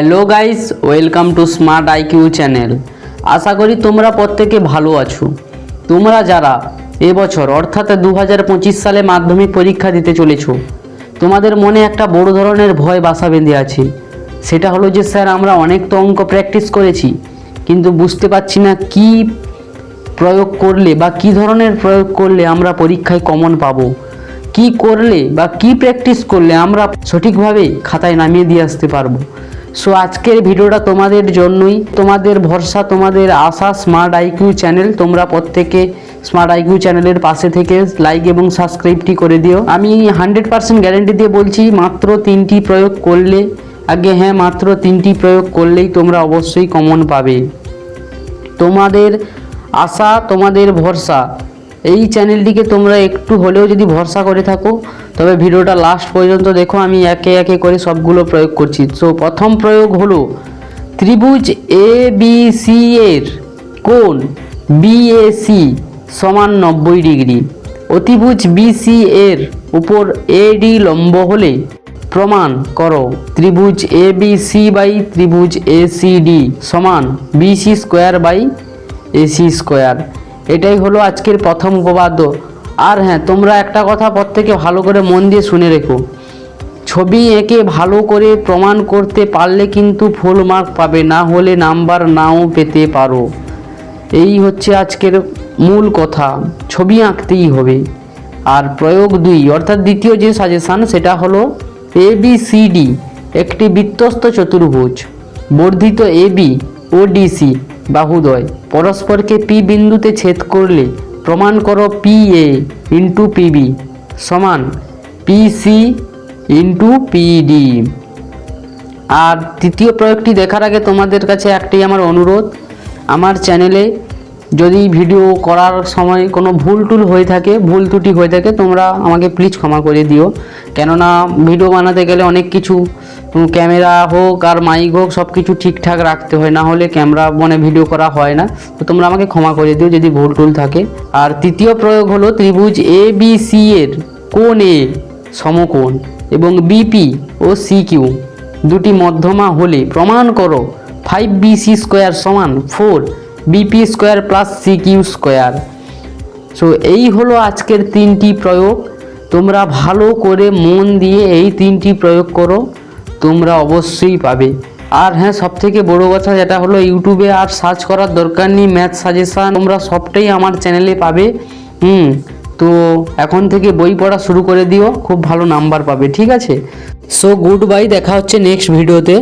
Hello guys, welcome to smart IQ channel. আশা করি তোমরা প্রত্যেকে ভালো আছো। তোমরা যারা এবছর অর্থাৎ 2025 সালে মাধ্যমিক পরীক্ষা দিতে চলেছো, তোমাদের মনে একটা বড় ধরনের ভয় বাসা বেঁধে আছে। সেটা হলো যে স্যার আমরা অনেক তো অঙ্ক প্র্যাকটিস করেছি, কিন্তু বুঝতে পারছি না কি প্রয়োগ করলে বা কি ধরনের প্রয়োগ করলে আমরা পরীক্ষায় কমন পাবো, কি করলে বা কি প্র্যাকটিস করলে আমরা সঠিকভাবে খাতায় নামিয়ে দিয়ে আসতে পারবো। সো আজকের ভিডিওটা তোমাদের জন্যই, তোমাদের ভরসা, তোমাদের আশা স্মার্ট আইকিউ চ্যানেল। তোমরা প্রত্যেকে স্মার্ট আইকিউ চ্যানেলের পাশে থেকে লাইক এবং সাবস্ক্রাইবটি করে দিও। আমি 100% গ্যারেন্টি দিয়ে বলছি, মাত্র 3টি প্রয়োগ করলে, মাত্র 3টি প্রয়োগ করলেই তোমরা অবশ্যই কমন পাবে। তোমাদের আশা, তোমাদের ভরসা, এই চ্যানেলটিকে তোমরা একটু হলেও যদি ভরসা করে থাকো, তবে ভিডিওটা লাস্ট পর্যন্ত দেখো। আমি একে একে করে সবগুলো প্রয়োগ করছি। সো প্রথম প্রয়োগ হলো, ত্রিভুজ এ বি সি এর কোণ বিএসি সমান 90 ডিগ্রি। অতিভুজ বিসি এর উপর এডি লম্ব হলে প্রমাণ করো ত্রিভুজ এ বি সি বাই ত্রিভুজ এসিডি সমান BC square by AC square. এটাই হলো আজকের প্রথম উপপাদ্য। আর হ্যাঁ, তোমরা একটা কথা প্রত্যেকে ভালো করে মন দিয়ে শুনে রেখো, ছবি এঁকে ভালো করে প্রমাণ করতে পারলে কিন্তু ফুল মার্ক পাবে, না হলে নাম্বার নাও পেতে পারো। এই হচ্ছে আজকের মূল কথা, ছবি আঁকতেই হবে। আর প্রয়োগ 2 অর্থাৎ দ্বিতীয় যে সাজেশান, সেটা হলো এবিসিডি একটি বৃত্তস্থ চতুর্ভুজ। বর্ধিত এবি ও ডিসি বাহুদ্বয় পরস্পরকে পি বিন্দুতে ছেদ করলে প্রমাণ করো পি এ ইন্টু পিবি সমান পিসি ইন্টু পিডি। আর তৃতীয় প্রয়োগটি দেখার আগে তোমাদের কাছে একটাই আমার অনুরোধ, আমার চ্যানেলে যদি ভিডিও করার সময় কোনো ভুল ত্রুটি হয়ে থাকে, তোমরা আমাকে প্লিজ ক্ষমা করে দিও। কেননা ভিডিও বানাতে গেলে অনেক কিছু, ক্যামেরা হোক আর মাইক হোক, সব কিছু ঠিকঠাক রাখতে হয়, না হলে ক্যামেরা ভিডিও করা হয় না। তো তোমরা আমাকে ক্ষমা করে দিও যদি ভুল থাকে। আর তৃতীয় প্রয়োগ হলো, ত্রিভুজ এ বি সি এর কোণ এ সমকোণ এবং বিপি ও সি কিউ দুটি মধ্যমা হলে প্রমাণ করো 5bc স্কোয়ার সমান 4bp square plus C Q square. So এই হলো আজকের 3টি প্রয়োগ। তোমরা ভালো করে মন দিয়ে এই 3টি প্রয়োগ করো, তোমরা অবশ্যই পাবে। আর হ্যাঁ, সবথেকে বড় কথা যেটা হলো, ইউটিউবে আর সার্চ করার দরকার নেই, ম্যাথ সাজেশান তোমরা সবটাই আমার চ্যানেলে পাবে। তো এখন থেকে বই পড়া শুরু করে দিও, খুব ভালো নাম্বার পাবে, ঠিক আছে? সো গুড বাই, দেখা হচ্ছে নেক্সট ভিডিওতে।